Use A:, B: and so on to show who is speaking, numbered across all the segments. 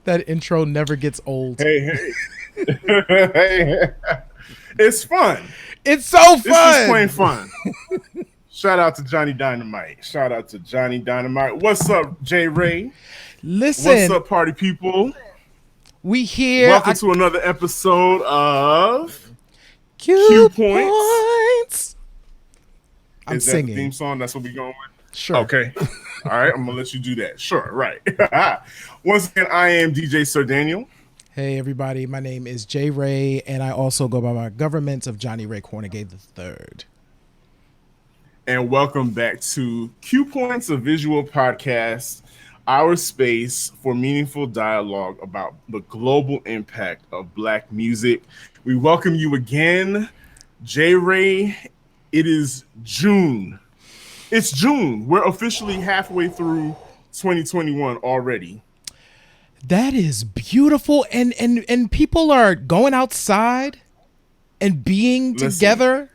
A: That intro never gets old.
B: Hey, hey. Hey. It's fun.
A: It's so
B: It's just plain
A: fun.
B: fun. Shout out to Johnny Dynamite. Shout out to Johnny Dynamite. What's up, J Ray? What's
A: Listen,
B: up, party people?
A: we here.
B: Welcome to another episode of Q
A: Cute
B: Points.
A: points. I'm
B: Is that the
A: singing.
B: theme song? That's what we're going with?
A: Sure.
B: Okay. All right, I'm gonna let you do that. Sure, right. Once again, I am DJ Sir Daniel.
A: Hey everybody, my name is Jay Ray, and I also go by my government of Johnnie Ray Kornegay the Third.
B: And welcome back to Q Points, a visual podcast, our space for meaningful dialogue about the global impact of Black music. We welcome you again, J Ray. It is June. It's June. We're officially halfway through 2021 already.
A: That is beautiful, and people are going outside and being
B: Listen,
A: together.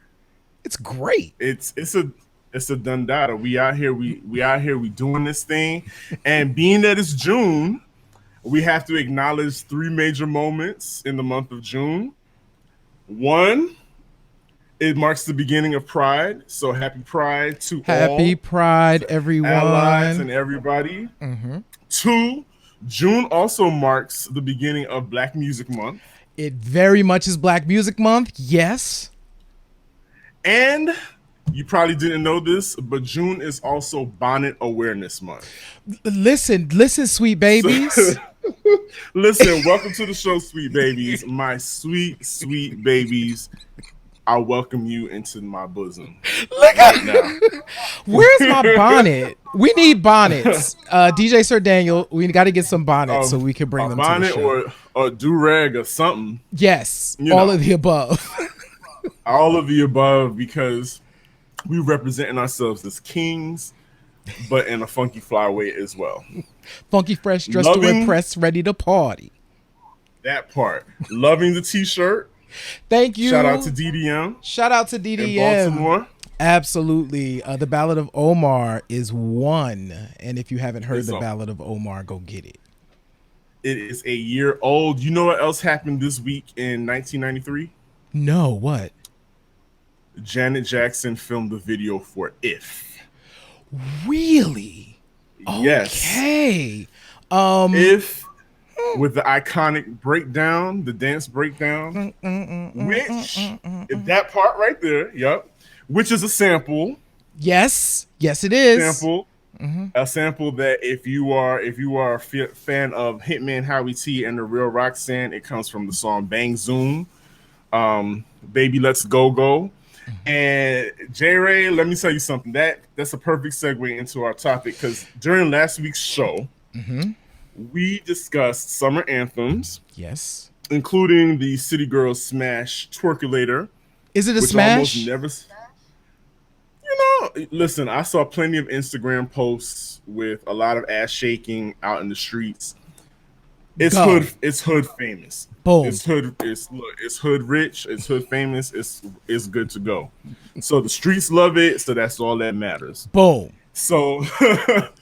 A: It's great.
B: it's a done data. We out here, we out here, we doing this thing. And being that it's June, we have to acknowledge three major moments in the month of June. One, it marks the beginning of Pride. So happy Pride to
A: Happy
B: all
A: Pride,
B: allies
A: everyone.
B: and everybody. Two, June also marks the beginning of Black Music Month.
A: It very much is Black Music Month. Yes.
B: And you probably didn't know this, but June is also Bonnet Awareness Month.
A: Listen, sweet
B: So,
A: babies.
B: listen, welcome to the show, sweet babies. My sweet, sweet babies. I welcome you into my bosom
A: Look
B: right
A: at
B: now.
A: where's my bonnet? We need bonnets. DJ Sir Daniel, we got to get some bonnets so we can bring
B: A
A: them to the
B: bonnet
A: show.
B: or a do-rag or something.
A: Yes,
B: You
A: all
B: know.
A: of the above.
B: All of the above, because we representing ourselves as kings, but in a funky fly way as well.
A: Funky fresh, dressed to
B: Loving
A: impress, ready to party.
B: that part. Loving the t-shirt.
A: Thank you.
B: Shout out to DDM
A: Shout out to
B: in
A: DDM.
B: Baltimore.
A: Absolutely. The Ballad of Omar is one. And if you haven't heard
B: It's
A: the
B: a-
A: Ballad of Omar, go get it.
B: It is a year old. You know what else happened this week in 1993?
A: No, what?
B: Janet Jackson filmed the video for If.
A: Really?
B: Yes.
A: Okay.
B: If, with the iconic breakdown, the dance breakdown, which, that part right there, yep, which is a
A: Yes. Yes, it is.
B: sample, a sample that if you are a fan of Hitman Howie T and the Real Roxanne, it comes from the song Bang Zoom, Baby Let's Go Go. And J Ray, let me tell you something. That's a perfect segue into our topic, because during last week's show, we discussed summer anthems,
A: Yes.
B: including the City Girls Smash Twerkulator,
A: Is it a
B: which almost
A: smash?
B: never. Listen, I saw plenty of Instagram posts with a lot of ass shaking out in the streets.
A: Go.
B: It's hood famous.
A: Boom.
B: It's hood rich, it's hood famous, it's good to go. So the streets love it, so that's all that matters.
A: Boom.
B: So but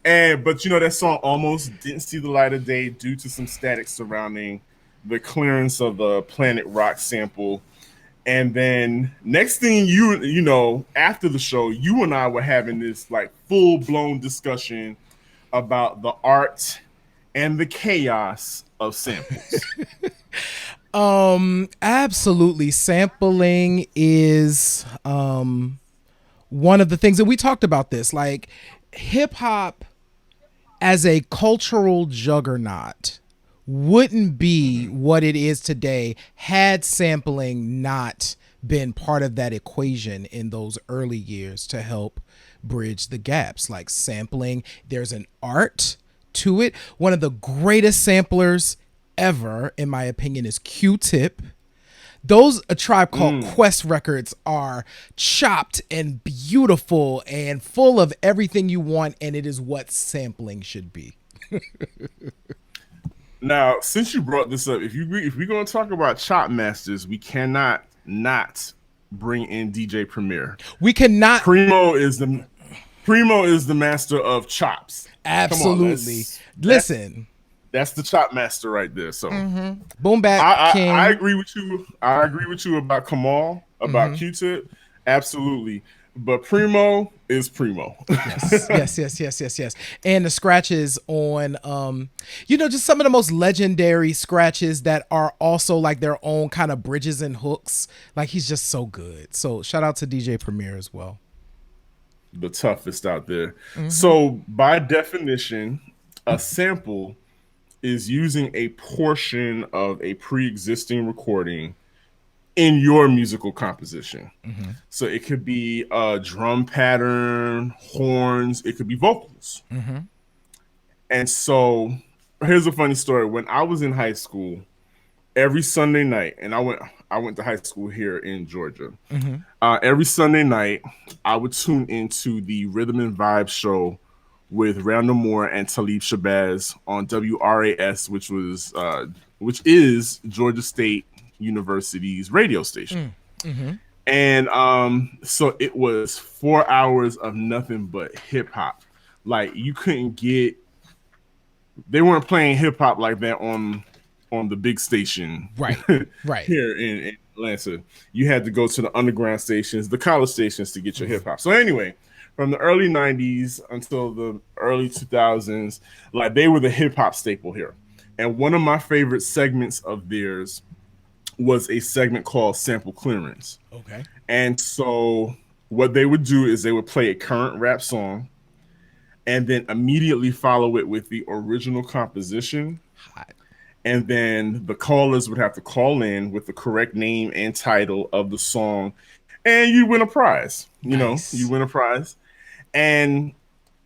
B: that song almost didn't see the light of day due to some static surrounding the clearance of the Planet Rock sample. And then next thing you know, after the show, you and I were having this like full-blown discussion about the art and the chaos of samples.
A: Absolutely. Sampling is one of the things, and we talked about this, like hip hop as a cultural juggernaut wouldn't be what it is today had sampling not been part of that equation in those early years to help bridge the gaps. Like sampling, there's an art to it. One of the greatest samplers ever, in my opinion, is Q-Tip. Those A Tribe Called Quest records are chopped and beautiful and full of everything you want, and it is what sampling should be.
B: Now, since you brought this up, if we're going to talk about chop masters, we cannot not bring in DJ Premier.
A: We cannot.
B: Primo is the master of chops. Come on,
A: Absolutely. Listen,
B: That's the chop master right there. So
A: Boom Bap
B: I
A: King.
B: agree with you. I agree with you about Kamal, about Q-Tip. Absolutely. But Primo is Primo.
A: Yes. And the scratches on, just some of the most legendary scratches that are also like their own kind of bridges and hooks. Like he's just so good. So shout out to DJ Premier as well.
B: The toughest out there. So by definition, a sample is using a portion of a pre-existing recording in your musical composition. So it could be a drum pattern, horns, it could be vocals. And so here's a funny story. When I was in high school, every Sunday night, and I went to high school here in Georgia. Every Sunday night, I would tune into the Rhythm and Vibe show with Randall Moore and Talib Shabazz on WRAS, which is Georgia State University's radio station. And so it was 4 hours of nothing but hip hop. Like you couldn't get, they weren't playing hip hop like that on the big station,
A: Right.
B: here in Atlanta. You had to go to the underground stations, the college stations to get your hip hop. So anyway, from the early 90s until the early 2000s, like they were the hip hop staple here. And one of my favorite segments of theirs was a segment called Sample Clearance.
A: Okay.
B: And so what they would do is they would play a current rap song and then immediately follow it with the original composition.
A: Hot.
B: And then the callers would have to call in with the correct name and title of the song, and you win a prize.
A: Nice.
B: You win a prize. And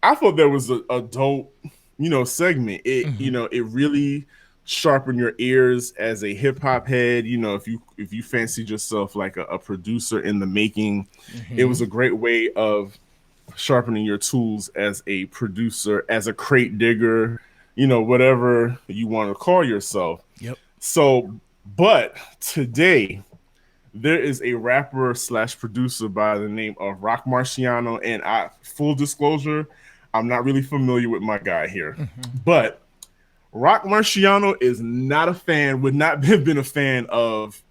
B: I thought that was a dope, segment. It, it really sharpened your ears as a hip hop head. If you fancied yourself like a producer in the making, it was a great way of sharpening your tools as a producer, as a crate digger, whatever you want to call yourself.
A: Yep.
B: So, but today there is a rapper / producer by the name of Rock Marciano, and full disclosure, I'm not really familiar with my guy here, but Rock Marciano is not a fan, would not have been a fan of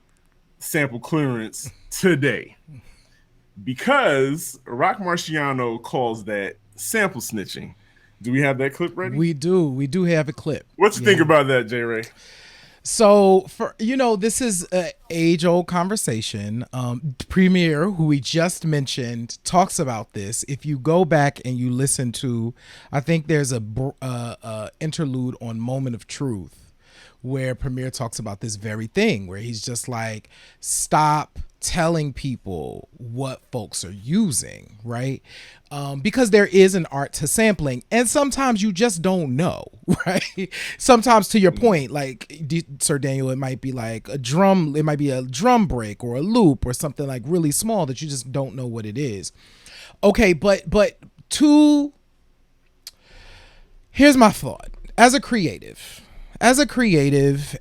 B: Sample Clearance today, because Rock Marciano calls that sample snitching. Do we have that clip ready?
A: We do have a clip.
B: What you think about that, J. Ray?
A: So this is an age-old conversation. Premier, who we just mentioned, talks about this. If you go back and you listen to, I think there's a interlude on Moment of Truth where Premier talks about this very thing, where he's just like, stop telling people what folks are using, right? Because there is an art to sampling, and sometimes you just don't know, right? Sometimes, to your point, like Sir Daniel, it might be like a drum break or a loop or something like really small that you just don't know what it is. Okay, but here's my thought. As a creative,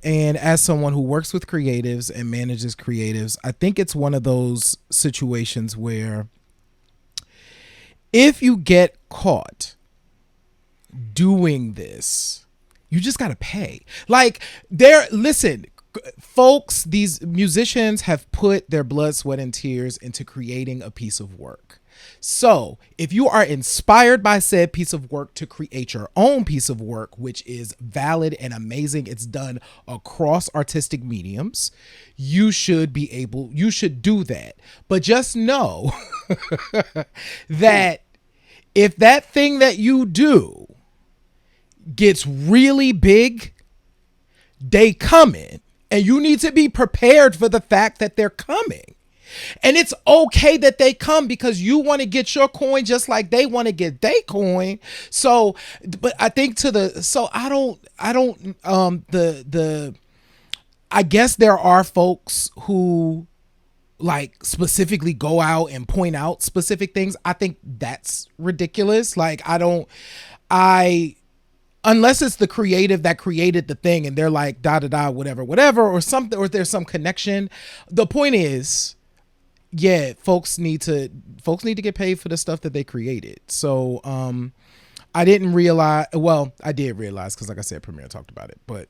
A: and as someone who works with creatives and manages creatives, I think it's one of those situations where if you get caught doing this, you just got to pay. Like, listen, folks, these musicians have put their blood, sweat, and tears into creating a piece of work. So if you are inspired by said piece of work to create your own piece of work, which is valid and amazing, it's done across artistic mediums, you should do that. But just know that if that thing that you do gets really big, they coming, and you need to be prepared for the fact that they're coming. And it's okay that they come, because you want to get your coin just like they want to get their coin. So, but I think I guess there are folks who like specifically go out and point out specific things. I think that's ridiculous. Like, unless it's the creative that created the thing and they're like, whatever, or something, or there's some connection. The point is, yeah, folks need to get paid for the stuff that they created. So I didn't realize. Well, I did realize because, like I said, Premiere talked about it. But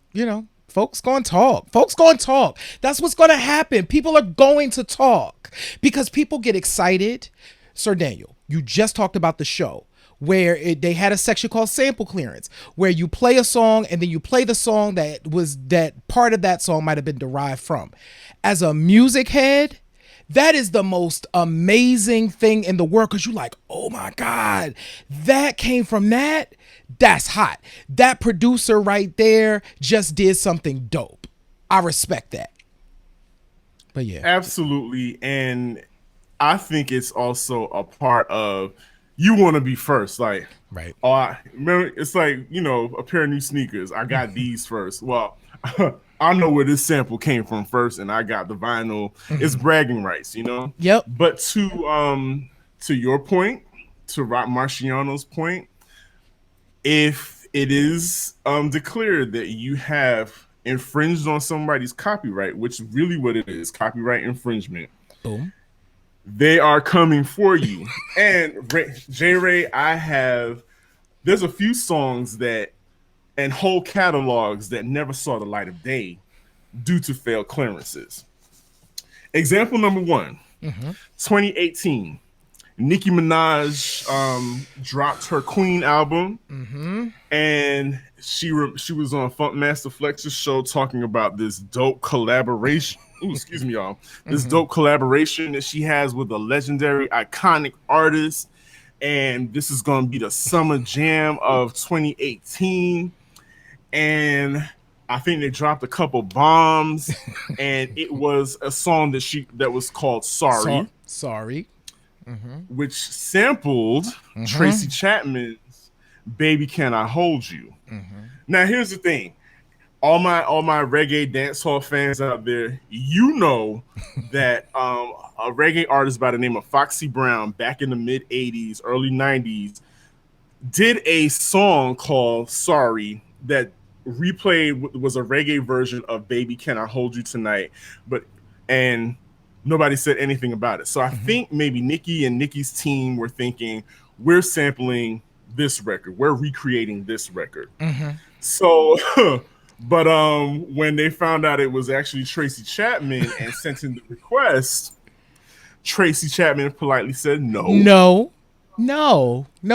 A: folks going to talk. Folks going to talk. That's what's going to happen. People are going to talk because people get excited. Sir Daniel, you just talked about the show where they had a section called sample clearance, where you play a song and then you play the song that part of that song might have been derived from. As a music head, that is the most amazing thing in the world because you're like, oh my God, that came from that. That's hot. That producer right there just did something dope. I respect that. But yeah.
B: Absolutely. And I think it's also a part of you want to be first. Like,
A: Right.
B: oh, I remember it's like, a pair of new sneakers. I got these first. Well, I know where this sample came from first, and I got the vinyl. It's bragging rights.
A: Yep.
B: But to your point, to Rock Marciano's point, if it is declared that you have infringed on somebody's copyright, which is really what it is, copyright infringement,
A: Boom.
B: they are coming for you. And J Ray, there's a few songs and whole catalogs that never saw the light of day due to failed clearances. Example number one, 2018. Nicki Minaj dropped her Queen album, and she was on Funkmaster Flex's show talking about this dope collaboration. Ooh, excuse me, y'all. This dope collaboration that she has with a legendary, iconic artist, and this is going to be the summer jam of 2018. And I think they dropped a couple bombs, and it was a song that was called "Sorry."
A: Sorry.
B: Which sampled Tracy Chapman's "Baby Can I Hold You." Now, here's the thing: all my reggae dancehall fans out there, that a reggae artist by the name of Foxy Brown back in the mid '80s, early '90s, did a song called "Sorry" that replayed was a reggae version of "Baby Can I Hold You Tonight," and nobody said anything about it. So I think maybe Nicki and Nicki's team were thinking, we're sampling this record. We're recreating this record. So, but when they found out it was actually Tracy Chapman and sent in the request, Tracy Chapman politely said
A: No,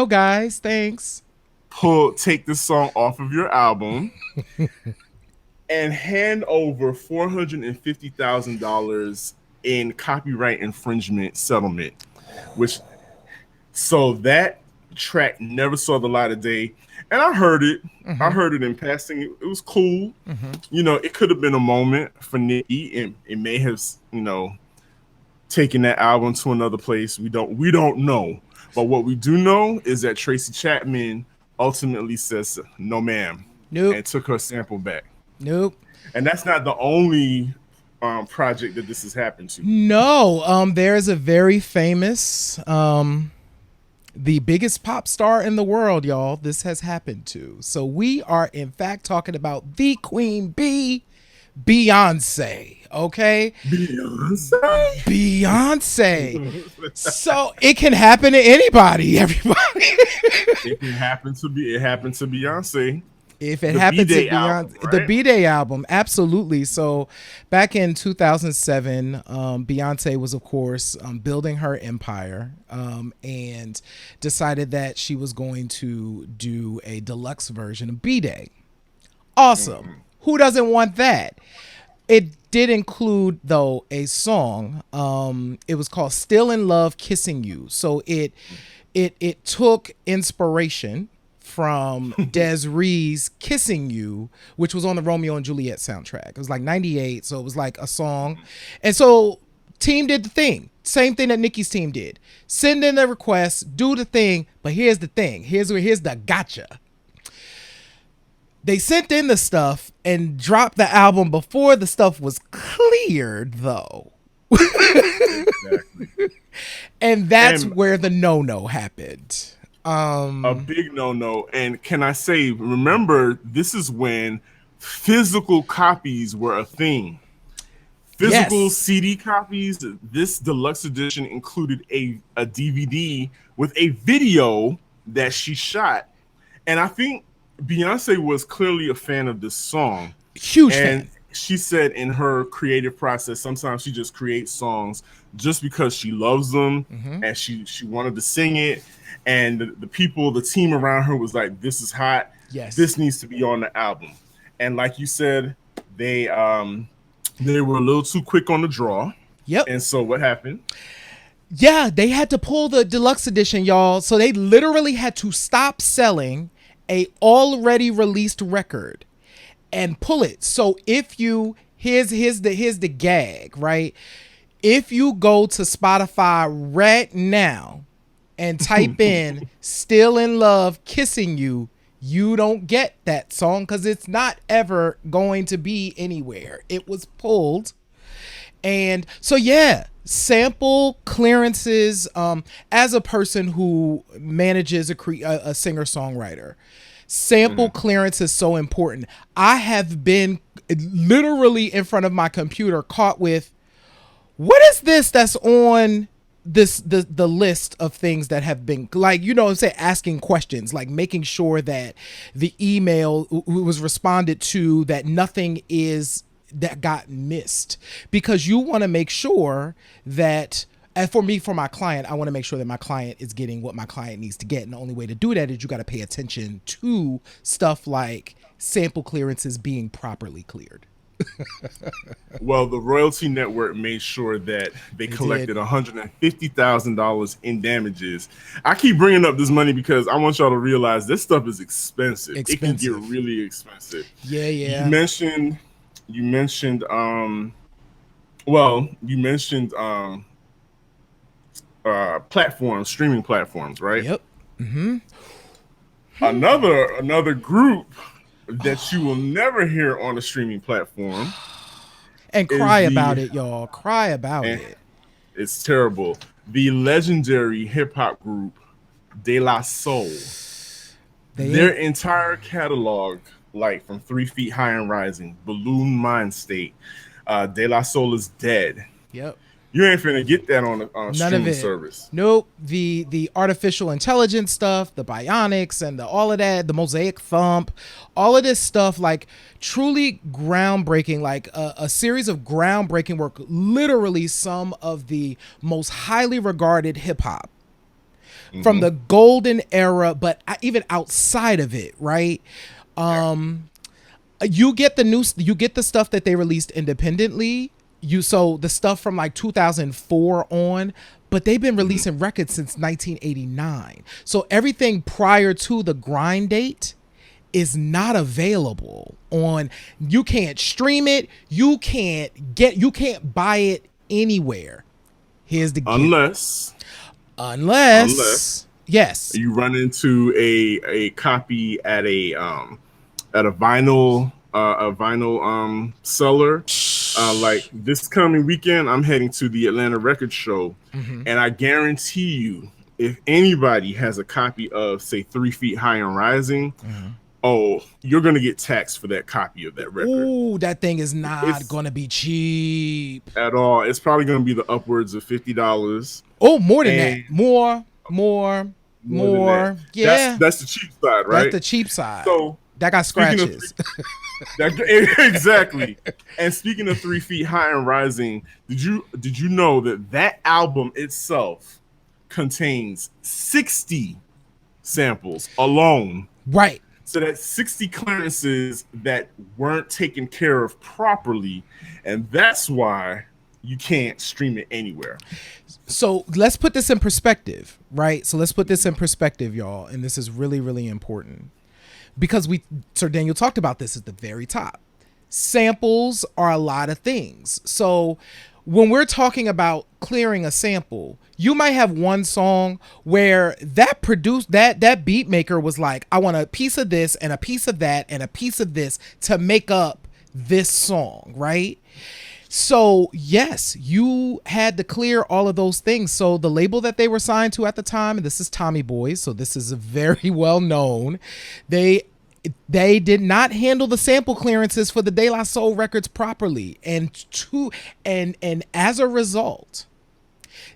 A: guys, thanks.
B: Take this song off of your album and hand over $450,000 in copyright infringement settlement, so that track never saw the light of day. And I heard it. I heard it in passing. It was cool. It could have been a moment for Nicki, and it may have, taken that album to another place. We don't know. But what we do know is that Tracy Chapman ultimately says no, ma'am, and took her sample back.
A: Nope.
B: And that's not the only project that this has happened to.
A: No, there's a very famous, the biggest pop star in the world, y'all, this has happened to. So we are, in fact, talking about the Queen Bee, Beyonce. Okay? Beyonce. So it can happen to anybody, everybody.
B: It happened to Beyonce.
A: If it happened to Beyonce,
B: right?
A: The B-Day album, absolutely. So back in 2007, Beyonce was, of course, building her empire and decided that she was going to do a deluxe version of B-Day. Awesome. Who doesn't want that? It did include, though, a song. It was called Still in Love, Kissing You. So it took inspiration from Des'ree's Kissing You, which was on the Romeo and Juliet soundtrack. It was like 98, so it was like a song. And so team did the thing. Same thing that Nicki's team did. Send in the request, do the thing, but here's the thing. Here's the gotcha. They sent in the stuff and dropped the album before the stuff was cleared, though. Exactly. And that's where the no-no happened.
B: A big no-no. And can I say, remember, this is when physical copies were a thing. Physical CD copies. This deluxe edition included a DVD with a video that she shot. And I think Beyonce was clearly a fan of this song.
A: Huge
B: And
A: fan.
B: she said in her creative process, sometimes she just creates songs just because she loves them,
A: Mm-hmm.
B: and she wanted to sing it. And the people, the team around her was like, this is hot.
A: Yes.
B: This needs to be on the album. And like you said, they they were a little too quick on the draw.
A: Yep.
B: And so what happened?
A: Yeah, they had to pull the deluxe edition, y'all. So they literally had to stop selling a already released record and pull it. So if you here's the gag, right? If you go to Spotify right now and type in "Still in Love Kissing You," you don't get that song because it's not ever going to be anywhere. It was pulled. And so, yeah, sample clearances. As a person who manages a singer songwriter, sample clearance is so important. I have been literally in front of my computer caught with, what is this that's on the list of things that have been, like, you know what I'm saying, asking questions, like making sure that the email was responded to, that nothing is that got missed, because you want to make sure that, and for me, for my client, I want to make sure that my client is getting what my client needs to get. And the only way to do that is you got to pay attention to stuff like sample clearances being properly cleared.
B: Well, the royalty network made sure that they collected
A: did.
B: $150,000 in damages. I keep bringing up this money because I want y'all to realize this stuff is expensive. It can get really expensive.
A: Yeah, yeah.
B: You mentioned well, you mentioned platforms, streaming platforms, right?
A: Yep. Mm-hmm.
B: Another group that you will never hear on a streaming platform,
A: And
B: is
A: cry about it, y'all. Cry about
B: and
A: it.
B: it's terrible, the legendary hip hop group De La Soul. Their entire catalog, like from 3 Feet High and Rising, Balloon Mind State, De La Soul is dead.
A: Yep.
B: You ain't finna get that on a
A: None
B: streaming
A: of it.
B: service.
A: Nope. The artificial intelligence stuff, the bionics and all of that, the mosaic thump, all of this stuff, like truly groundbreaking, like a series of groundbreaking work, literally some of the most highly regarded hip hop from the golden era, but even outside of it, right? You get the stuff that they released independently. So the stuff from like 2004 on, but they've been releasing records since 1989. So everything prior to the grind date is not available on. You can't stream it. You can't buy it anywhere. Here's the unless yes,
B: you run into a copy at a vinyl seller. Like this coming weekend, I'm heading to the Atlanta Record Show, and I guarantee you, if anybody has a copy of, say, 3 Feet High and Rising, oh, you're gonna get taxed for that copy of that record.
A: Ooh, that thing is not gonna be cheap
B: at all. It's probably gonna be the upwards of $50.
A: Oh, more than that. More. Yeah,
B: that's the cheap side, right?
A: That's the cheap side.
B: So
A: that got scratches.
B: Exactly. And speaking of 3 Feet High and Rising, did you know that album itself contains 60 samples alone?
A: Right.
B: So that's 60 clearances that weren't taken care of properly, and that's why you can't stream it anywhere.
A: So let's put this in perspective, right? So let's put this in perspective, y'all, and this is really, really important. Because Sir Daniel talked about this at the very top. Samples are a lot of things. So when we're talking about clearing a sample, you might have one song where that beat maker was like, I want a piece of this and a piece of that and a piece of this to make up this song, right? So yes, you had to clear all of those things. So the label that they were signed to at the time, and this is Tommy Boy's, so this is very well known, they did not handle the sample clearances for the De La Soul records properly, and as a result,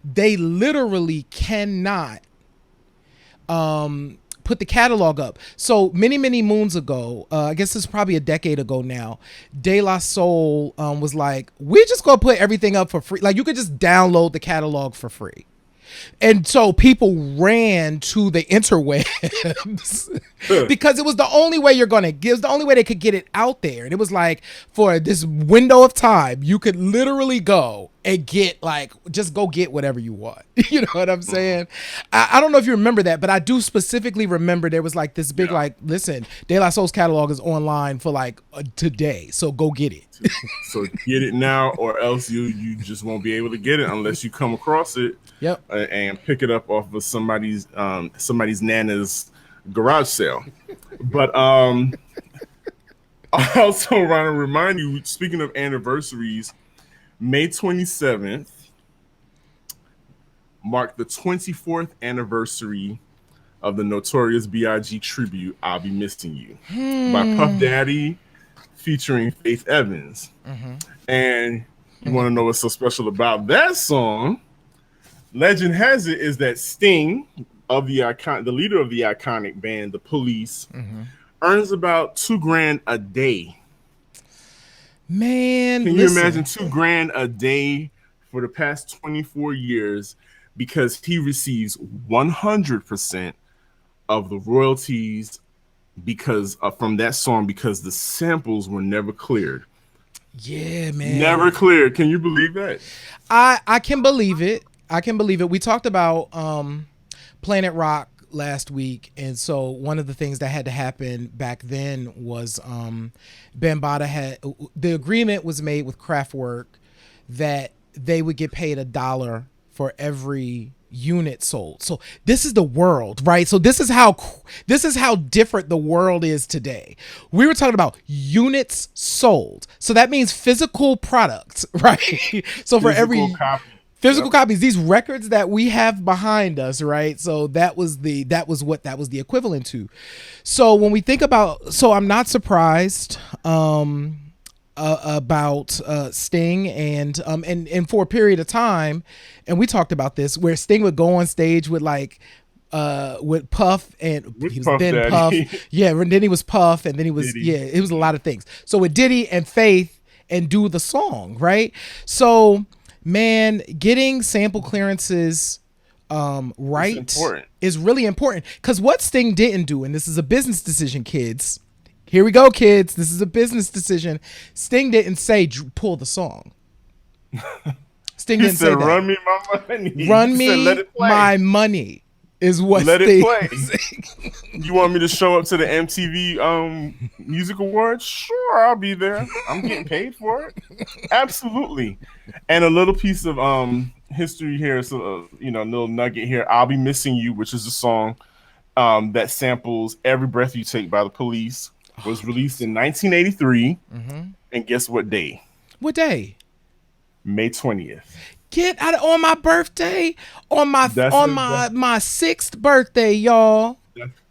A: they literally cannot put the catalog up. So many moons ago, I guess it's probably a decade ago now, De La Soul was like, we just gonna put everything up for free. Like you could just download the catalog for free. And so people ran to the interwebs because it was the only way you're gonna get. It was the only way they could get it out there. And it was like for this window of time, you could literally go and get like just go get whatever you want. You know what I'm saying? I don't know if you remember that, but I do specifically remember there was like this big like, listen, De La Soul's catalog is online for like today, so go get it.
B: So get it now, or else you just won't be able to get it unless you come across it.
A: Yep.
B: And pick it up off of somebody's nana's garage sale. But I also want to remind you, speaking of anniversaries, May 27th marked the 24th anniversary of the Notorious B.I.G. tribute, I'll Be Missing You, by Puff Daddy featuring Faith Evans. And you want to know what's so special about that song? Legend has it is that Sting, of the leader of the iconic band, The Police, earns about $2,000 a day.
A: Man,
B: can you imagine $2,000 a day for the past 24 years? Because he receives 100% of the royalties because from that song, because the samples were never cleared.
A: Yeah, man,
B: never cleared. Can you believe that?
A: I can believe it. I can believe it. We talked about Planet Rock last week, and so one of the things that had to happen back then was Bambaataa had the agreement was made with Kraftwerk that they would get paid $1 for every unit sold. So this is the world, right? So this is how different the world is today. We were talking about units sold, so that means physical products, right? So for every physical copies, these records that we have behind us, right? So that was the equivalent to. So when we think about, so I'm not surprised about Sting and for a period of time, and we talked about this, where Sting would go on stage with like with Puff, and
B: with
A: he was
B: Puff
A: then
B: Daddy.
A: Puff, yeah, and then he was Puff, and then he was
B: Diddy.
A: it was a lot of things. So with Diddy and Faith and do the song, right? So man, getting sample clearances right is really important, because what Sting didn't do, and this is a business decision, kids. Here we go, kids. This is a business decision. Sting didn't say pull the song. Sting didn't say that.
B: Run me my money.
A: Run me my money is what
B: let
A: Sting
B: it play. You want me to show up to the MTV Music Awards? Sure, I'll be there. I'm getting paid for it. Absolutely. And a little piece of history here, so a little nugget here. I'll Be Missing You, which is a song that samples Every Breath You Take by The Police, was released in 1983. And guess what day?
A: What day?
B: May 20th.
A: Get out on my birthday, on my 6th birthday, y'all.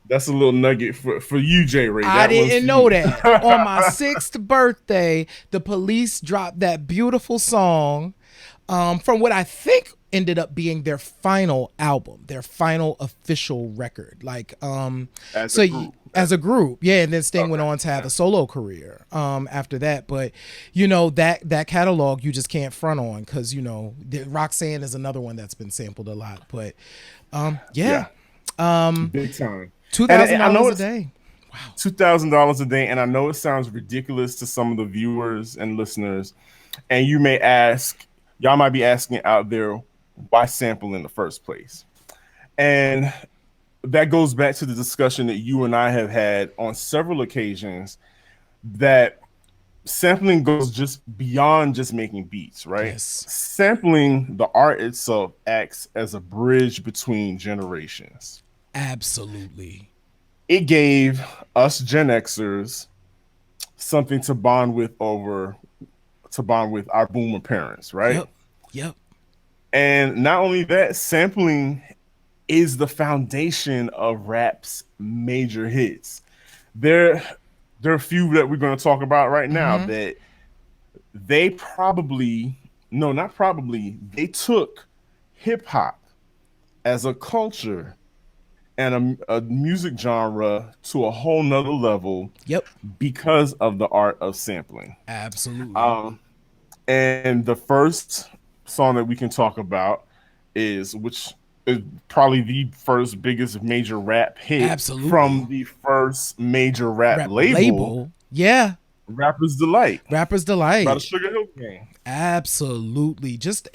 B: That's a little nugget for you, J. Ray.
A: I didn't know that. On my 6th birthday, The Police dropped that beautiful song from what I think ended up being their final album, their final official record. Like as a group, yeah. And then Sting went on to have a solo career after that. But that catalog you just can't front on, because Roxanne is another one that's been sampled a lot. But big
B: time.
A: $2,000 a day. Wow.
B: $2,000 a day. And I know it sounds ridiculous to some of the viewers and listeners. And y'all might be asking out there, why sample in the first place? And that goes back to the discussion that you and I have had on several occasions, that sampling goes just beyond just making beats, right?
A: Yes.
B: Sampling, the art itself, acts as a bridge between generations.
A: Absolutely.
B: It gave us Gen Xers something to bond with our boomer parents, right?
A: Yep.
B: And not only that, sampling is the foundation of rap's major hits. There are a few that we're going to talk about right now that they took hip hop as a culture and a music genre to a whole nother level
A: Yep.
B: because of the art of sampling.
A: Absolutely.
B: Um, and the first song that we can talk about is which is probably the first biggest major rap hit from
A: Absolutely.
B: the first major rap
A: Rap
B: label,
A: label. Yeah.
B: Rapper's Delight,
A: Rapper's
B: by the
A: Delight.
B: Sugar Hill Gang.
A: Absolutely. Just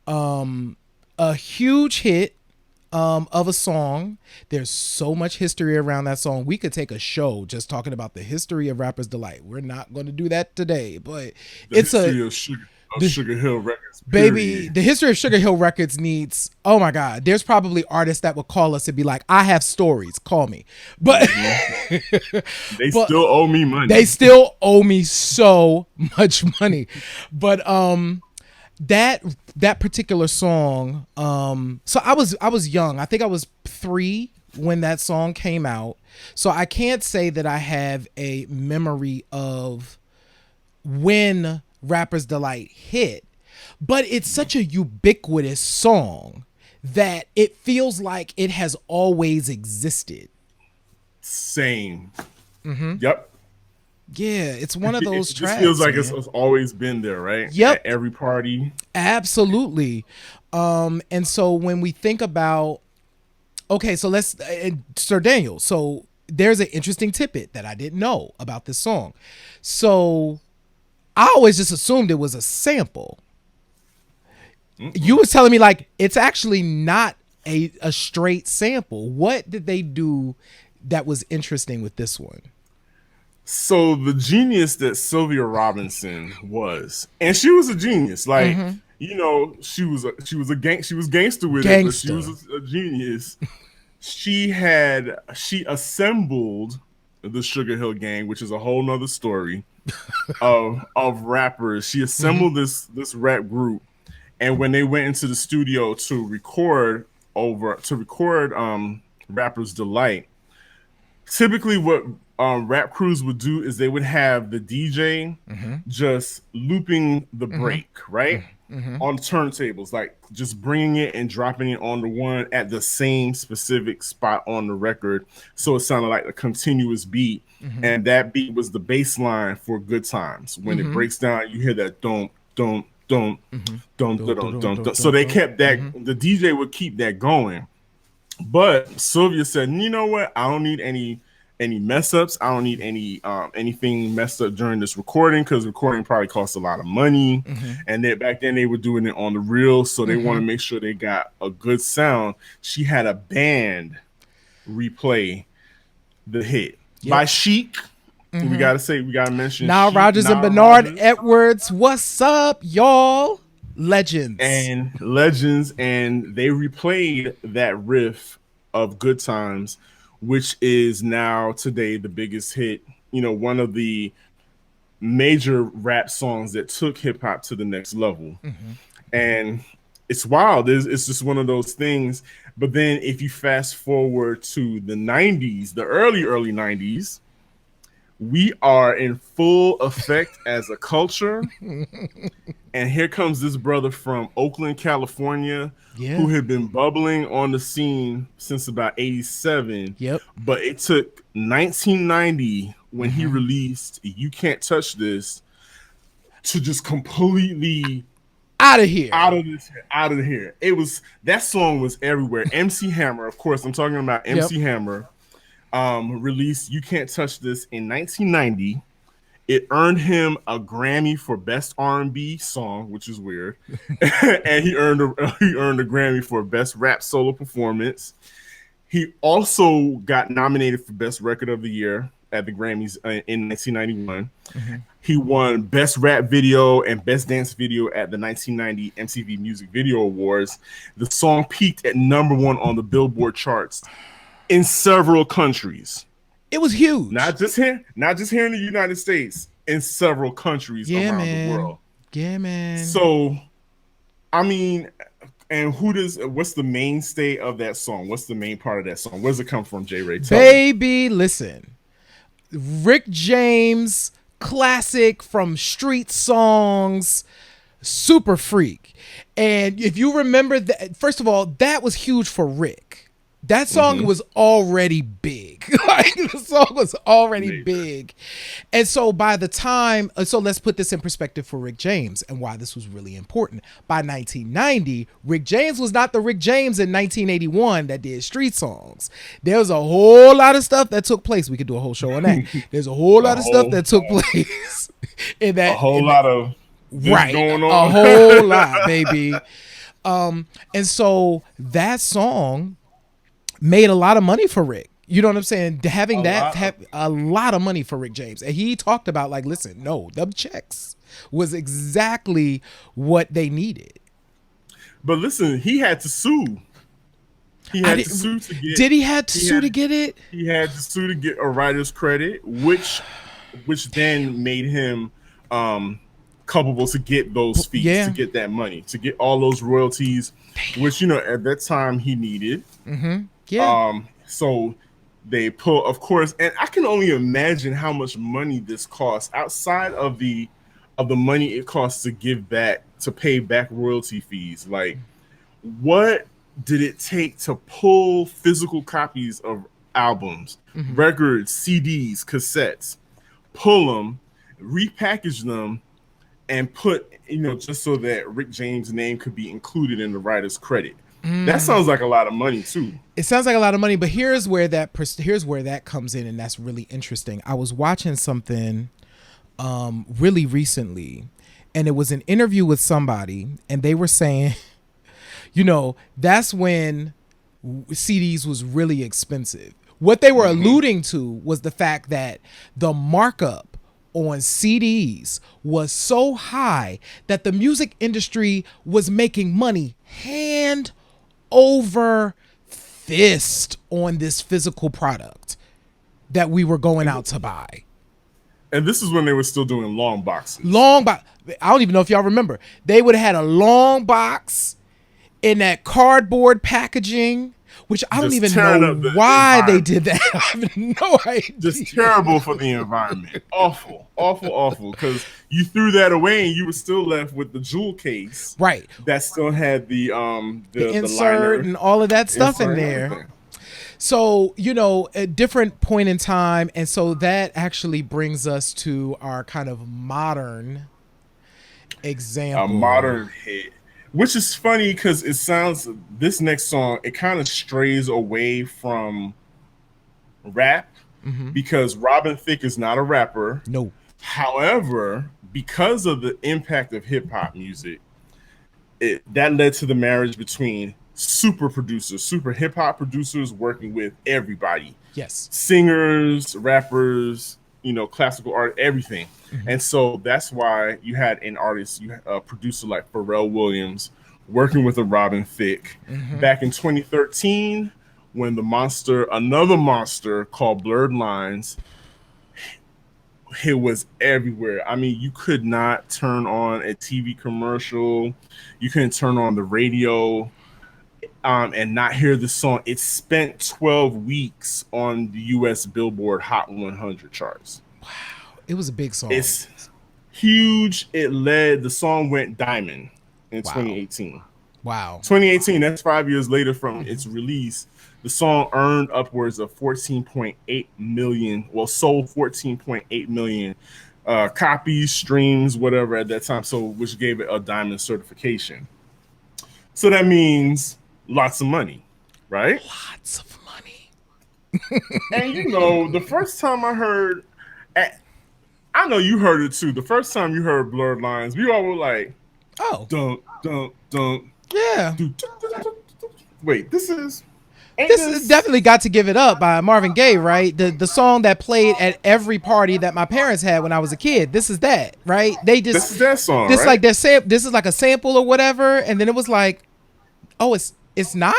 A: um a huge hit of a song. There's so much history around that song. We could take a show just talking about the history of Rapper's Delight. We're not going to do that today, but
B: The
A: it's a
B: history of
A: the,
B: Sugar Hill Records,
A: baby,
B: period.
A: the history of Sugar Hill Records needs, oh my God, there's probably artists that would call us and be like, I have stories, call me. But
B: They
A: but
B: still owe me
A: they
B: money.
A: still owe me so much money. But that that particular song, so I was young. I think I was 3 when that song came out. So I can't say that I have a memory of when Rapper's Delight hit, but it's such a ubiquitous song that it feels like it has always existed.
B: Same. Yep.
A: Yeah, it's one of those
B: It just feels
A: tracks,
B: like
A: man.
B: it's always been there, right? At
A: Yep,
B: every party.
A: absolutely. And so when we think about, okay, so let's, Sir Daniel. So there's an interesting tidbit that I didn't know about this song. So I always just assumed it was a sample. You was telling me like it's actually not a straight sample. What did they do that was interesting with this one?
B: So the genius that Sylvia Robinson was, and she was a genius. Like, she was gangster with it, but she was
A: Gangster.
B: a genius. She assembled the Sugar Hill Gang, which is a whole nother story of rappers. She assembled this rap group, and when they went into the studio to record Rapper's Delight, typically what rap crews would do is they would have the DJ just looping the break, right? On turntables, like just bringing it and dropping it on the one at the same specific spot on the record. So it sounded like a continuous beat. And that beat was the bass line for Good Times. When it breaks down, you hear that don't, don't. So they kept that, the DJ would keep that going. But Sylvia said, you know what? I don't need any mess ups. I don't need anything messed up during this recording because recording probably costs a lot of money. And then back then they were doing it on the reel, so they want to make sure they got a good sound. She had a band replay the hit by Chic. We gotta mention
A: Now
B: Chic,
A: Rogers and
B: Nile
A: Bernard
B: Rodgers,
A: Edwards, what's up, y'all? Legends.
B: and Legends, and they replayed that riff of Good Times, which is now today the biggest hit. You know, one of the major rap songs that took hip hop to the next level. And it's wild. It's just one of those things. But then if you fast forward to the 90s, the early 90s, we are in full effect as a culture. And here comes this brother from Oakland, California,
A: Yeah.
B: who had been bubbling on the scene since about 87.
A: Yep.
B: But it took 1990 when he released You Can't Touch This to just completely
A: Out of here.
B: out of here. It was, that song was everywhere. MC Hammer, of course, I'm talking about MC Hammer, released You Can't Touch This in 1990. It earned him a Grammy for Best R&B Song, which is weird, and he earned a Grammy for Best Rap Solo Performance. He also got nominated for Best Record of the Year at the Grammys in 1991. He won Best Rap Video and Best Dance Video at the 1990 MTV Music Video Awards. The song peaked at #1 on the Billboard charts in several countries.
A: It was huge.
B: Not just here in the United States, in several countries around the world.
A: Yeah, man.
B: So, I mean, and what's the mainstay of that song? What's the main part of that song? Where does it come from, J. Ray?
A: Baby, listen. Rick James, classic from Street Songs, Super Freak. And if you remember that, first of all, that was huge for Rick. That song was already big. Like, the song was already big. And so by the time, so let's put this in perspective for Rick James and why this was really important. By 1990, Rick James was not the Rick James in 1981 that did street songs. There was a whole lot of stuff that took place. We could do a whole show on that. There's a whole lot of stuff that took place in that.
B: A whole lot of this going on.
A: A whole lot, baby. And so that song made a lot of money for Rick. You know what I'm saying? Having a lot of money for Rick James. And he talked about, like, listen, no, them checks was exactly what they needed.
B: But listen, he had to sue. He had to sue to get.
A: Did he have to sue to get it?
B: He had to sue to get a writer's credit, which then made him culpable to get those fees, to get that money, to get all those royalties, which, you know, at that time he needed. So they pull, of course, and I can only imagine how much money this costs outside of the money it costs to give back, to pay back royalty fees. Like, what did it take to pull physical copies of albums, records, CDs, cassettes, pull them, repackage them, and put, you know, just so that Rick James' name could be included in the writer's credit? That sounds like a lot of money too.
A: It sounds like a lot of money, but here's where that comes in, and that's really interesting. I was watching something really recently, and it was an interview with somebody, and they were saying, you know, that's when CDs was really expensive. What they were alluding to was the fact that the markup on CDs was so high that the music industry was making money hand over fist on this physical product that we were going out to buy.
B: And this is when they were still doing long boxes.
A: I don't even know if y'all remember. They would have had a long box in that cardboard packaging, which I don't even know why they did that. I have no idea.
B: Just terrible for the environment. Awful, awful, awful. Because you threw that away and you were still left with the jewel case,
A: right?
B: That still had the
A: insert and all of that stuff in there. So, you know, a different point in time, and so that actually brings us to our kind of modern example,
B: a modern hit. Which is funny because it sounds, this next song, it kind of strays away from rap because Robin Thicke is not a rapper.
A: No.
B: However, because of the impact of hip hop music, that led to the marriage between super hip hop producers working with everybody.
A: Yes.
B: Singers, rappers, you know, classical art, everything. And so that's why you had an artist, a producer like Pharrell Williams working with a Robin Thicke back in 2013 when another monster called Blurred Lines, it was everywhere. I mean, you could not turn on a TV commercial, you couldn't turn on the radio and not hear the song. It spent 12 weeks on the US Billboard Hot 100 charts.
A: Wow. It was a big song.
B: It's huge. The song went diamond in 2018.
A: Wow.
B: 2018, that's 5 years later from its release. The song earned upwards of 14.8 million, sold 14.8 million copies, streams, whatever at that time, so which gave it a diamond certification. So that means lots of money, right?
A: Lots of money.
B: And you know, the first time I heard, I know you heard it too. The first time you heard Blurred Lines, we all were like,
A: "Oh,
B: dun dun dun."
A: Yeah.
B: Wait, this is
A: definitely Got to Give It Up by Marvin Gaye, right? The song that played at every party that my parents had when I was a kid. This is that, right?
B: This is that song.
A: This
B: right?
A: like this is like a sample or whatever, and then it was like, oh, it's not.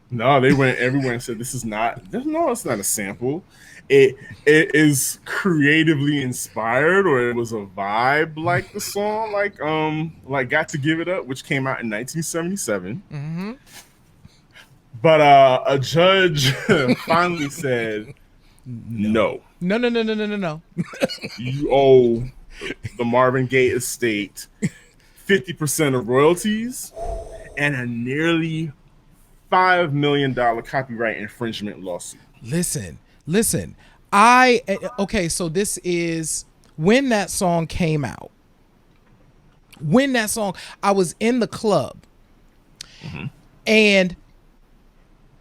B: No, they went everywhere and said this is not. No, it's not a sample. It is creatively inspired, or it was a vibe like the song, like Got to Give It Up, which came out in 1977. But a judge finally said, no. You owe the Marvin Gaye estate 50% of royalties and a nearly $5 million copyright infringement lawsuit.
A: Listen. Okay, so this is when that song came out. When that song, I was in the club, and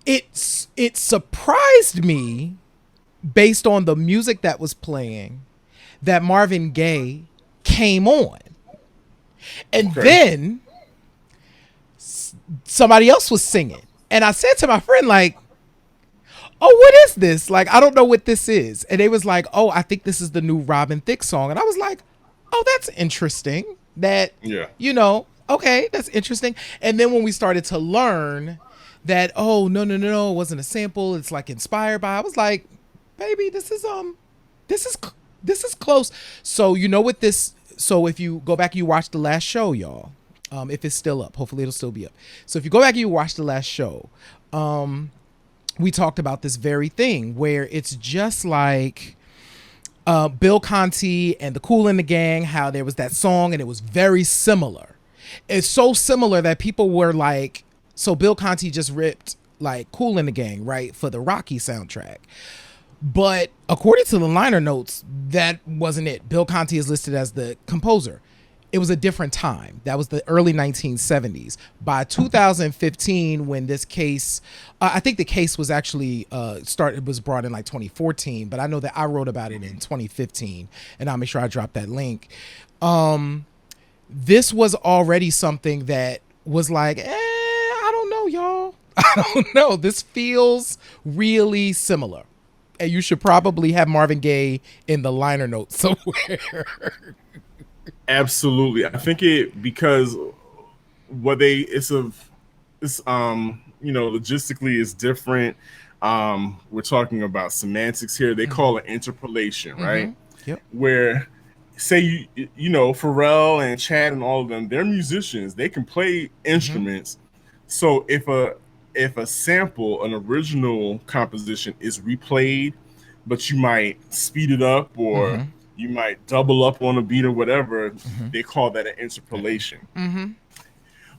A: it surprised me based on the music that was playing that Marvin Gaye came on. And
B: Okay.
A: then somebody else was singing. And I said to my friend, like, oh, what is this? Like, I don't know what this is. And they was like, oh, I think this is the new Robin Thicke song. And I was like, oh, that's interesting. That,
B: Yeah.
A: okay, that's interesting. And then when we started to learn that, oh, no, it wasn't a sample. It's like inspired by, I was like, baby, this is this is close. So you know what this, so if you go back and you watch the last show, y'all, if it's still up, hopefully it'll still be up. So if you go back and you watch the last show, we talked about this very thing where it's just like Bill Conti and the Kool and the Gang, how there was that song and it was very similar. It's so similar that people were like, so Bill Conti just ripped like Kool and the Gang, right, for the Rocky soundtrack. But according to the liner notes, that wasn't it. Bill Conti is listed as the composer. It was a different time. That was the early 1970s. By 2015, when this case, I think the case was actually was brought in like 2014, but I know that I wrote about it in 2015, and I'll make sure I drop that link. This was already something that was like, I don't know, y'all. I don't know. This feels really similar. And you should probably have Marvin Gaye in the liner notes somewhere.
B: Absolutely. I think it because what they it's logistically is different. We're talking about semantics here. They call it interpolation, right?
A: Yep.
B: Where say Pharrell and Chad and all of them, they're musicians. They can play instruments. So if a sample, an original composition is replayed, but you might speed it up or you might double up on a beat or whatever, they call that an interpolation.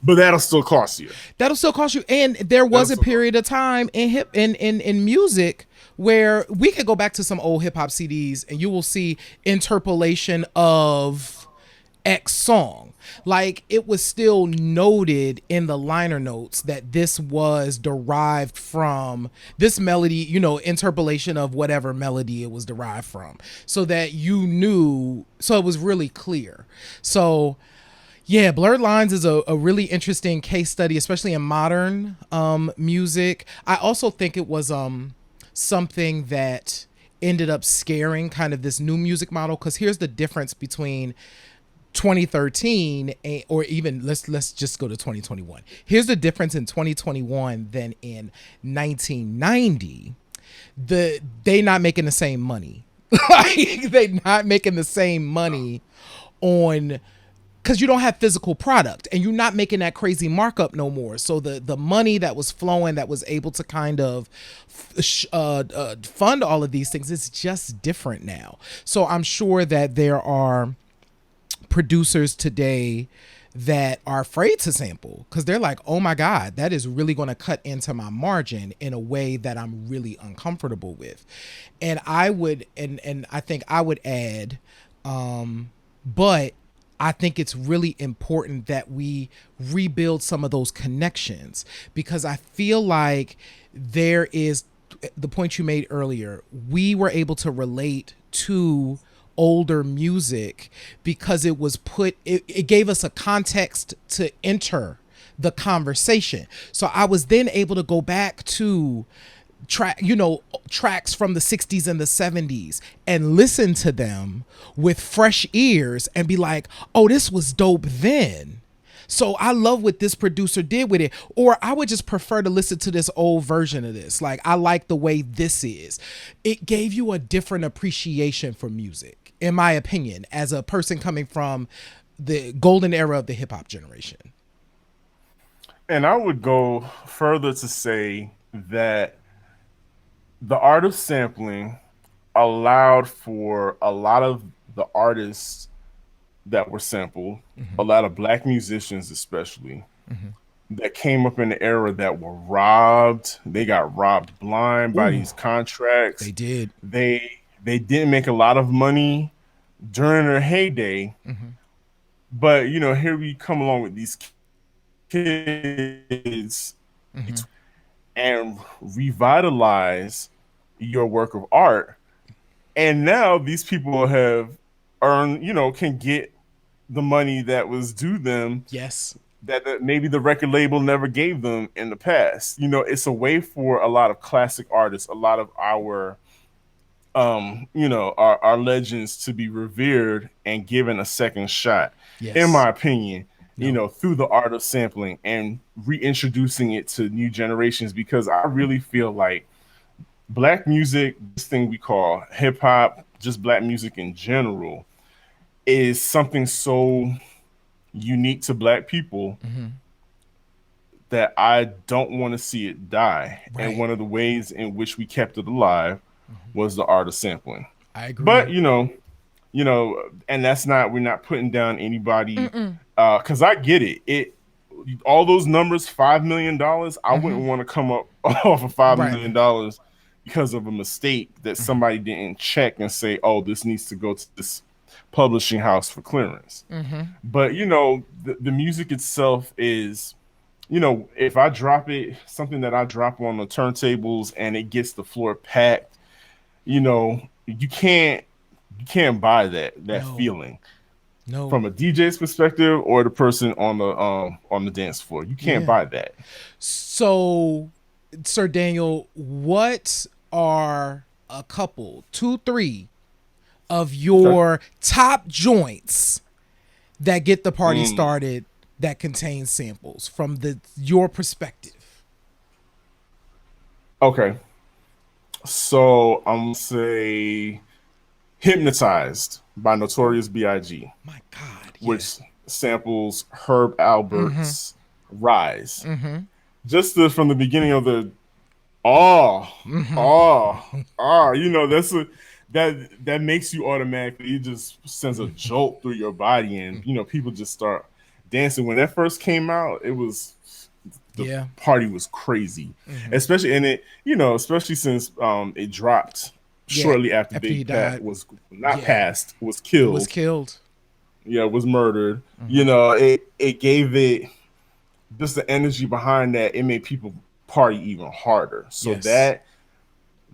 B: But that'll still cost you.
A: That'll still cost you. And there was a period of time in music where we could go back to some old hip hop CDs and you will see interpolation of X song. Like it was still noted in the liner notes that this was derived from this melody, interpolation of whatever melody it was derived from, so that you knew, so it was really clear. So yeah, Blurred Lines is a really interesting case study, especially in modern music. I also think it was something that ended up scaring kind of this new music model, because here's the difference between 2013 or even let's just go to 2021. Here's the difference in 2021 than in 1990. They not making the same money. Like they not making the same money on, because you don't have physical product and you're not making that crazy markup no more. So the money that was flowing, that was able to kind of fund all of these things, is just different now. So I'm sure that there are producers today that are afraid to sample because they're like, oh my God, that is really going to cut into my margin in a way that I'm really uncomfortable with. And I would, and I think I would add, but I think it's really important that we rebuild some of those connections, because I feel like there is the point you made earlier. We were able to relate to older music because it was it gave us a context to enter the conversation. So I was then able to go back to tracks from the 60s and the 70s and listen to them with fresh ears and be like, oh, this was dope then. So I love what this producer did with it. Or I would just prefer to listen to this old version of this. Like, I like the way this is. It gave you a different appreciation for music, in my opinion, as a person coming from the golden era of the hip hop generation.
B: And I would go further to say that the art of sampling allowed for a lot of the artists that were sampled, a lot of black musicians especially, that came up in the era that were robbed. They got robbed blind by
A: Ooh,
B: these contracts.
A: they did.
B: They didn't make a lot of money during their heyday, but here we come along with these kids and revitalize your work of art. And now these people have earned, can get the money that was due them
A: Yes.
B: that maybe the record label never gave them in the past. It's a way for a lot of classic artists, a lot of our legends to be revered and given a second shot, in
A: Yes.
B: my opinion,
A: No.
B: through the art of sampling and reintroducing it to new generations, because I really feel like black music, this thing we call hip hop, just black music in general, is something so unique to black people that I don't want to see it die. And
A: Right.
B: one of the ways in which we kept it alive was the art of sampling.
A: I
B: But
A: agree.
B: and that's not, we're not putting down anybody, because I get it. All those numbers, $5 million. I wouldn't want to come up off of
A: Right.
B: $5 million because of a mistake that somebody didn't check and say, "Oh, this needs to go to this publishing house for clearance." But the music itself is, if I drop it, something that I drop on the turntables and it gets the floor packed, you can't buy that
A: No.
B: feeling
A: No.
B: from a DJ's perspective or the person on the dance floor. You can't
A: Yeah.
B: buy that.
A: So, Sir Daniel, what are a couple, two, three of
B: Okay.
A: your top joints that get the party
B: Mm,
A: started that contain samples from your perspective?
B: okay. So I'm gonna say "Hypnotized" by Notorious B.I.G.,
A: My God, yeah.
B: which samples Herb Albert's "Rise." From the beginning of the oh, that's that makes you automatically, it just sends a jolt through your body, and people just start dancing. When that first came out, the
A: Yeah.
B: party was crazy, especially, and especially since it dropped
A: Yeah.
B: shortly after
A: After he
B: Big Pat
A: died.
B: was not
A: Yeah.
B: passed, was
A: Was
B: killed.
A: killed.
B: Yeah, was murdered. It gave it just the energy behind that. It made people party even harder. So
A: Yes.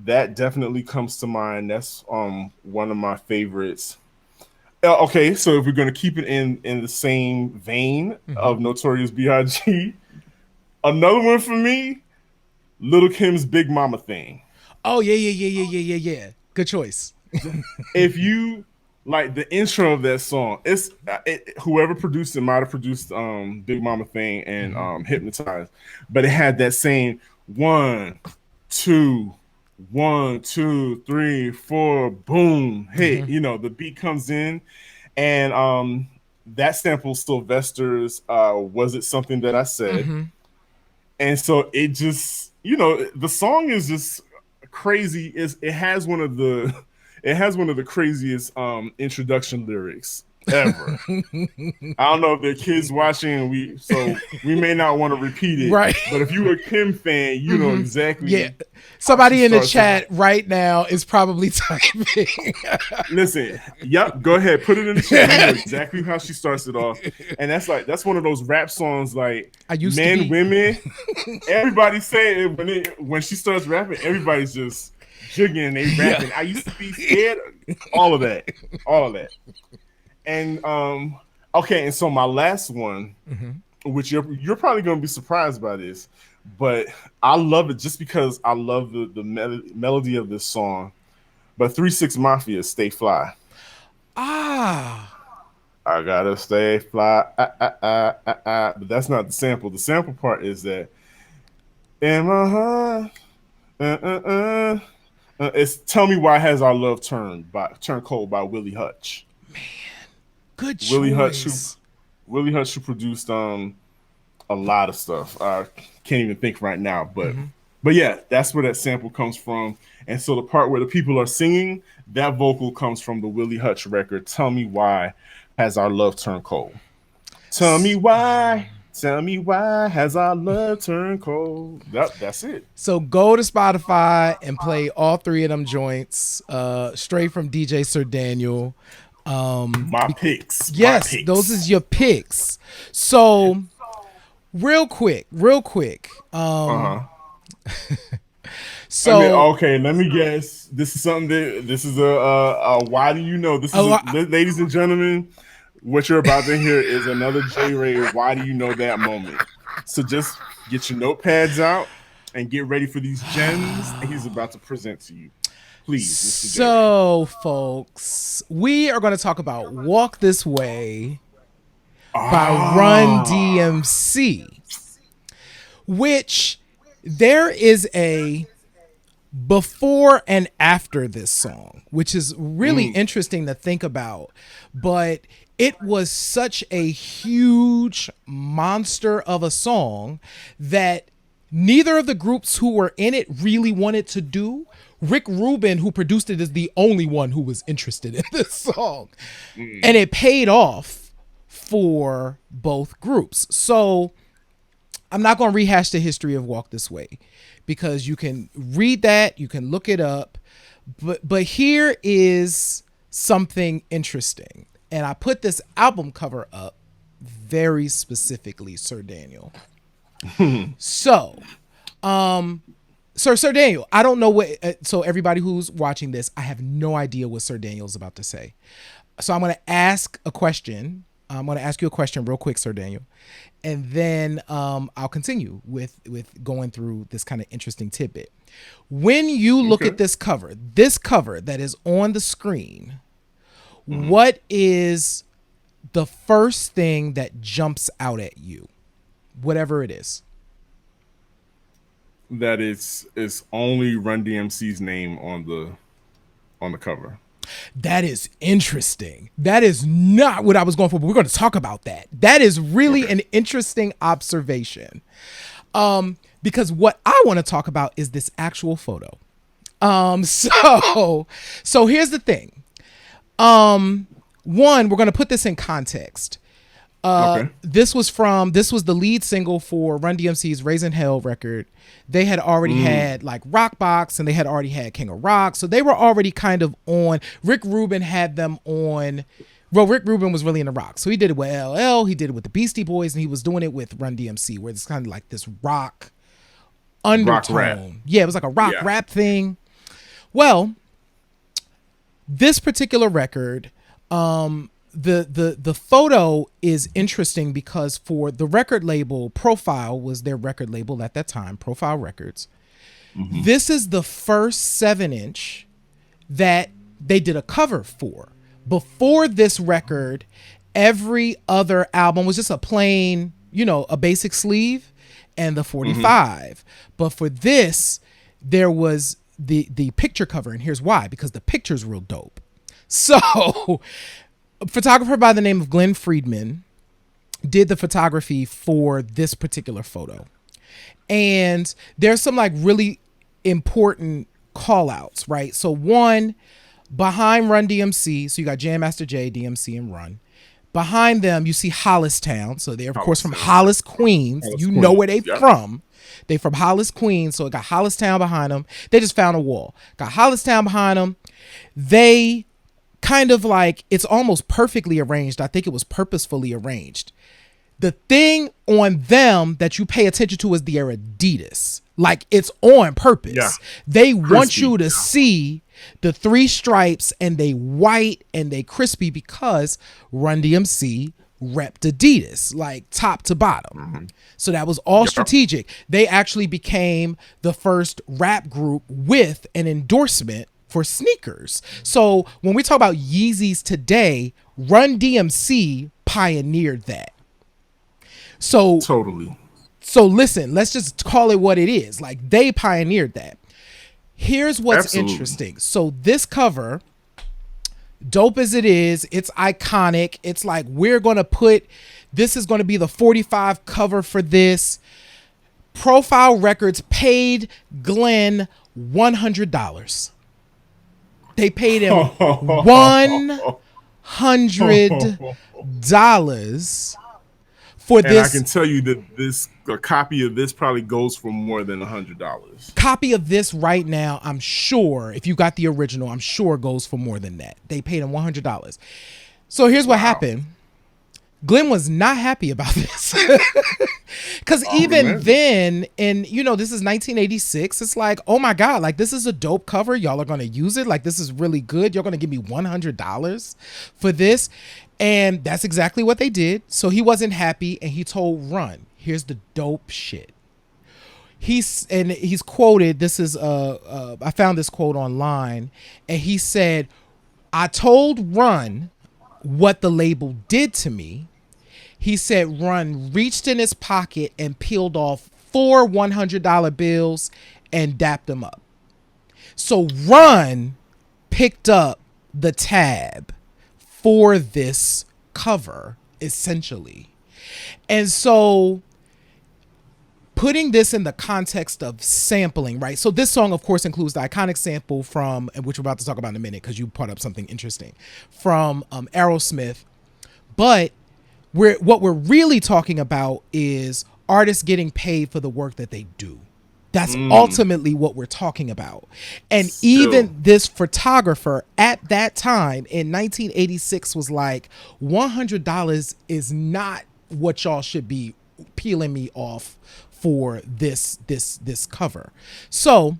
B: that definitely comes to mind. That's one of my favorites. Okay, so if we're gonna keep it in the same vein of Notorious B.I.G., another one for me, Little Kim's Big Mama Thing.
A: Oh, yeah, yeah, yeah, yeah, yeah, yeah, yeah. Good choice.
B: If you like the intro of that song, whoever produced it might have produced Big Mama Thing and Hypnotized, but it had that same one, two, 1, 2, 3, 4, boom, hit. The beat comes in, and that sample Sylvester's "Was It Something That I Said," and so it just, the song is just crazy. It has one of the it has one of the craziest introduction lyrics ever. I don't know if there are kids watching, we may not want to repeat it,
A: Right.
B: but if you're a Kim fan, you know
A: Yeah.
B: exactly how she
A: Somebody in the
B: starts it
A: chat
B: off.
A: right now is probably typing.
B: Listen, yep, go ahead, put it in the chat. We know exactly how she starts it off, and that's one of those rap songs, like
A: I used to
B: men,
A: be.
B: women, everybody say it when she starts rapping. Everybody's just jigging, they
A: Yeah.
B: rapping. I used to be scared. All of that, all of that, and okay, and so my last one, which you're probably gonna be surprised by this, but I love it just because I love the melody of this song. But 3 6 Mafia, "Stay Fly."
A: Ah.
B: I gotta stay fly. But that's not the sample. The sample part is that in my heart. It's "Tell Me Why Has Our Love Turned Cold" by Willie Hutch.
A: Good
B: Willie Hutch, who
A: choice.
B: Willie Hutch, who produced a lot of stuff. I can't even think right now, but yeah, that's where that sample comes from. And so the part where the people are singing, that vocal comes from the Willie Hutch record, "Tell Me Why Has Our Love Turned Cold." Tell me why. Tell me why has our love turned cold? That's it.
A: So go to Spotify and play all three of them joints, straight from DJ Sir Daniel.
B: My picks. My
A: Yes, those is
B: picks.
A: your picks. So real quick.
B: Uh-huh. I mean,
A: So
B: okay, let me guess. This is something that this is a why do you know? This is
A: oh,
B: ladies and gentlemen, what you're about to hear is another J Ray. Why do you know that moment? So just get your notepads out and get ready for these gems he's about to present to you. Please, Mr. J Ray.
A: so folks, we are going to talk about "Walk This Way" by Run
B: Ah.
A: DMC, which there is a before and after this song, which is really
B: Mm.
A: interesting to think about. But it was such a huge monster of a song that neither of the groups who were in it really wanted to do. Rick Rubin, who produced it, is the only one who was interested in this song. And it paid off for both groups. So I'm not going to rehash the history of Walk This Way because you can read that, you can look it up. But here is something interesting. And I put this album cover up very specifically, Sir Daniel. So, Sir Daniel, I don't know what. So everybody who's watching this, I have no idea what Sir Daniel's about to say. So I'm going to ask a question. I'm going to ask you a question real quick, Sir Daniel, and then I'll continue with going through this kind of interesting tidbit. When you look
B: Okay.
A: at this cover that is on the screen,
B: Mm-hmm.
A: what is the first thing that jumps out at you, whatever it is?
B: That is only Run DMC's name on the cover.
A: That is interesting. That is not what I was going for, but we're going to talk about that. That is really
B: Okay.
A: an interesting observation. Because what I want to talk about is this actual photo. So here's the thing. One, we're going to put this in context.
B: Okay.
A: This was the lead single for Run DMC's Raising Hell record. They had already had like Rockbox and they had already had King of Rock. So they were already kind of on. Rick Rubin had them on. Well, Rick Rubin was really into rock. So he did it with LL, he did it with the Beastie Boys, and he was doing it with Run DMC, where it's kind of like this rock
B: Rock rap.
A: undertone. Yeah, it was like a rock
B: Yeah.
A: rap thing. Well, this particular record, the photo is interesting because for the record label, Profile was their record label at that time, Profile Records. This is the first 7-inch that they did a cover for. Before this record, every other album was just a plain, a basic sleeve and the 45. But for this, there was the picture cover, and here's why: because the picture's real dope. So a photographer by the name of Glenn Friedman did the photography for this particular photo. And there's some like really important call outs, right? So one, behind Run DMC, so you got Jam Master Jay, DMC, and Run. Behind them, you see Hollis Town. So they're, of course, from Hollis, Queens.
B: Hollis,
A: You know where
B: Queens.
A: they
B: Yeah.
A: from. They from Hollis, Queens. So it got Hollis Town behind them. They just found a wall. Got Hollis Town behind them. They kind of like, it's almost perfectly arranged. I think it was purposefully arranged. The thing on them that you pay attention to is their Adidas. Like, it's on purpose.
B: Yeah.
A: They want
B: Crispy.
A: you to see the 3 stripes, and they white and they crispy because Run DMC repped Adidas, like top to bottom. So that was all strategic. They actually became the first rap group with an endorsement for sneakers. So when we talk about Yeezys today, Run DMC pioneered that. So
B: Totally.
A: listen, let's just call it what it is. Like, they pioneered that. Here's what's
B: Absolutely.
A: interesting. So this cover, dope as it is, it's iconic. It's like, this is going to be the 45 cover for this. Profile Records paid Glenn $100. They paid him $100 for
B: And I
A: this
B: can tell you that a copy of this probably goes for more than $100.
A: copy of this right now, I'm sure if you got the original, I'm sure goes for more than that. They paid him $100. So here's what happened. Glenn was not happy about this because even then, and this is 1986. It's like, oh my God, like this is a dope cover. Y'all are going to use it. Like this is really good. You're going to give me $100 for this. And that's exactly what they did. So he wasn't happy and he told Run, here's the dope shit. He's quoted, this is, I found this quote online and he said, I told Run what the label did to me. He said Run reached in his pocket and peeled off 4 $100 bills and dapped them up. So Run picked up the tab for this cover, essentially. And so putting this in the context of sampling, right? So this song, of course, includes the iconic sample from, which we're about to talk about in a minute because you brought up something interesting, from Aerosmith. But what we're really talking about is artists getting paid for the work that they do. That's ultimately what we're talking about. And even this photographer at that time in 1986 was like, $100 is not what y'all should be peeling me off for this cover. So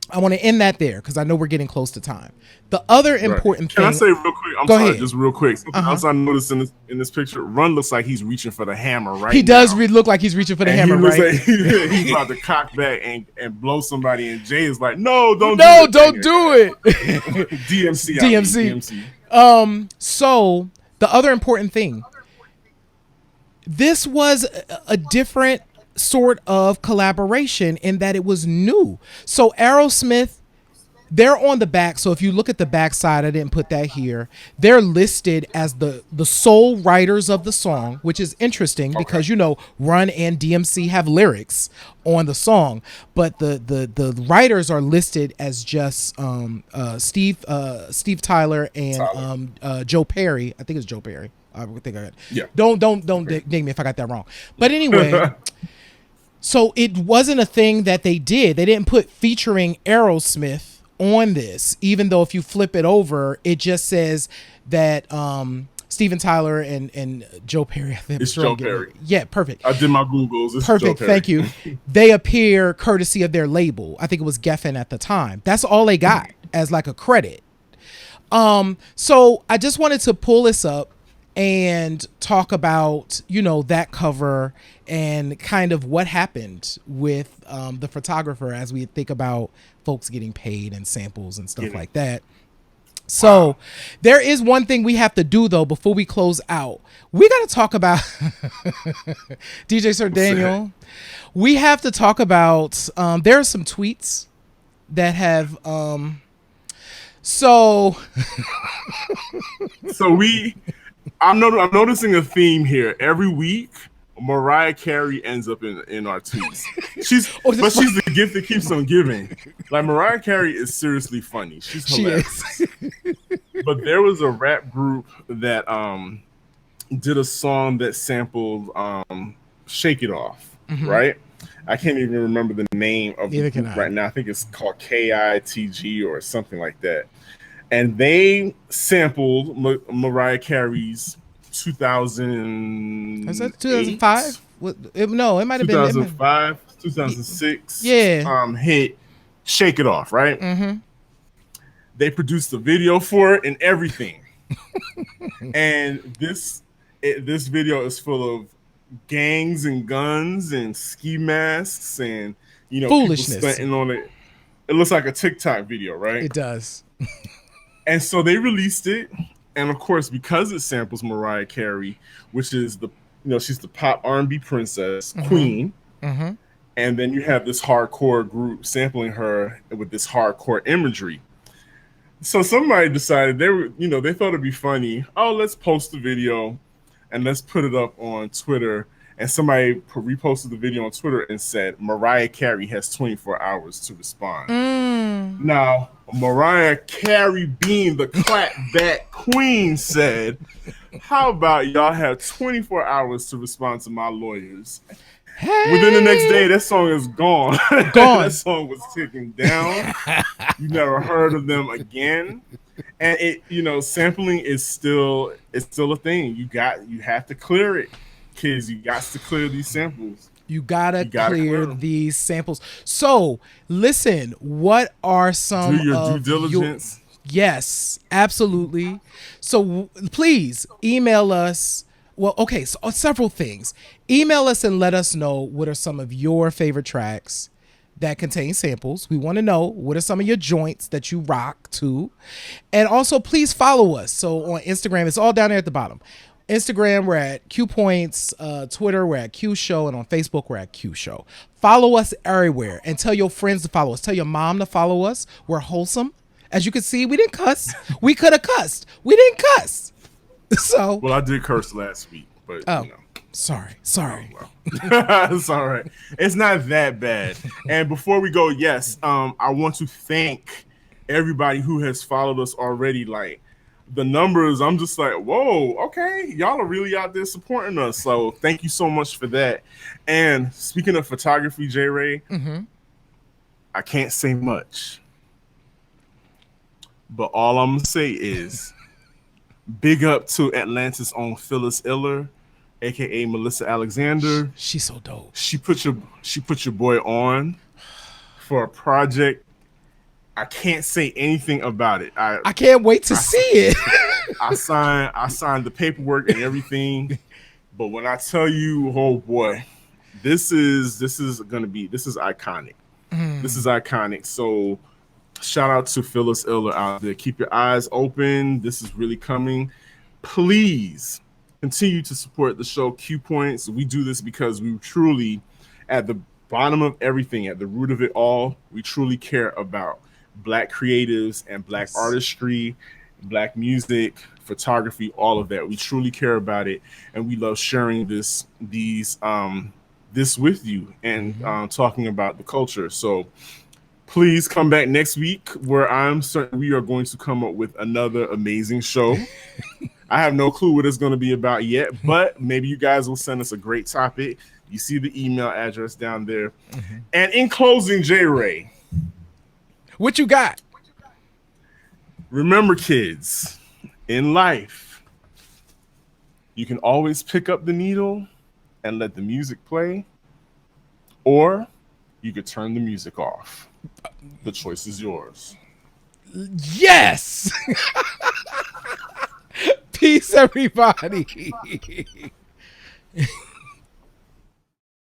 A: I want to end that there because I know we're getting close to time. The other important thing.
B: Can I say real quick?
A: Go ahead.
B: Just real quick. Something else I noticed in this picture. Run looks like he's reaching for the hammer right now.
A: He does look like he's reaching for the hammer, right?
B: Like he's about to cock back and blow somebody. And Jay is like, no, don't do it. DMC.
A: So the other important thing. This was a different sort of collaboration in that it was new. So Aerosmith, they're on the back. So if you look at the back side, I didn't put that here. They're listed as the sole writers of the song, which is interesting because Run and DMC have lyrics on the song, but the writers are listed as just Steve Tyler and Joe Perry. I think it's Joe Perry. I think I got.
B: Yeah.
A: Don't ding me if I got that wrong. But anyway. So it wasn't a thing that they did. They didn't put featuring Aerosmith on this, even though if you flip it over, it just says that Steven Tyler and Joe Perry. I think
B: it's Joe Perry.
A: Yeah, perfect.
B: I did my Googles. It's
A: perfect. Thank you. They appear courtesy of their label. I think it was Geffen at the time. That's all they got as like a credit. So I just wanted to pull this up and talk about, that cover and kind of what happened with the photographer as we think about folks getting paid and samples and stuff like that. So there is one thing we have to do, though, before we close out. We got to talk about DJ Sir Daniel. We have to talk about there are some tweets that have
B: I'm noticing a theme here. Every week, Mariah Carey ends up in our tweets. She's the gift that keeps on giving. Like Mariah Carey is seriously funny. She's hilarious. But there was a rap group that did a song that sampled "Shake It Off," right? I can't even remember the name of the group right now. I think it's called KITG or something like that. And they sampled Mariah Carey's 2000.
A: Is that 2005? No, it might have been
B: 2005, 2006.
A: Yeah.
B: Hit "Shake It Off," right? Mm-hmm. They produced the video for it and everything. And this video is full of gangs and guns and ski masks and
A: foolishness
B: people stunting on it. It looks like a TikTok video, right?
A: It does.
B: And so they released it, and of course, because it samples Mariah Carey, which is she's the pop R&B princess, queen, and then you have this hardcore group sampling her with this hardcore imagery. So somebody decided they thought it'd be funny. Oh, let's post the video, and let's put it up on Twitter. And somebody reposted the video on Twitter and said Mariah Carey has 24 hours to respond. Now, Mariah Carey, being the clapback queen, said, How about y'all have 24 hours to respond to my lawyers? Within the next day,
A: Hey,
B: that song is gone. That
A: gone.
B: song was taken down. You never heard of them again. And it, sampling is still a thing. You have to clear it, kids. You got to clear these samples.
A: You gotta
B: You gotta
A: clear
B: clear them.
A: these samples. So, listen, what are
B: Do
A: some
B: your due
A: of your.
B: diligence.
A: Yes, absolutely. So, please email us. Well, okay, so several things. Email us and let us know what are some of your favorite tracks that contain samples. We want to know what are some of your joints that you rock to. And also, please follow us. So, on Instagram, it's all down there at the bottom. Instagram, we're at Q Points. Twitter, we're at Q Show. And on Facebook, we're at Q Show. Follow us everywhere and tell your friends to follow us. Tell your mom to follow us. We're wholesome. As you can see, we didn't cuss. We could have cussed. We didn't cuss. So.
B: Well, I did curse last week, but
A: Oh, sorry.
B: well. It's all right. It's not that bad. And before we go, yes, I want to thank everybody who has followed us already. Like, the numbers, I'm just like, whoa, okay, y'all are really out there supporting us. So thank you so much for that. And speaking of photography, J. Ray, I can't say much, but all I'm gonna say is big up to Atlanta's own Phyllis Iller, aka Melissa Alexander.
A: She's so dope.
B: She put your boy on for a project. I can't say anything about it.
A: I can't wait to see it.
B: I signed the paperwork and everything. But when I tell you, oh boy, this is iconic. This is iconic. So shout out to Phyllis Iller out there. Keep your eyes open. This is really coming. Please continue to support the show Q Points. We do this because we truly, at the bottom of everything, at the root of it all, we truly care about Black creatives and Black artistry, Black music, photography, all of that. We truly care about it, and we love sharing this with you and talking about the culture. So please come back next week, where I'm certain we are going to come up with another amazing show. I have no clue what it's going to be about yet, but maybe you guys will send us a great topic. You see the email address down there. And in closing, J. Ray,
A: What you got?
B: remember, kids, in life, you can always pick up the needle and let the music play, or you could turn the music off. The choice is yours.
A: Yes. Peace, everybody.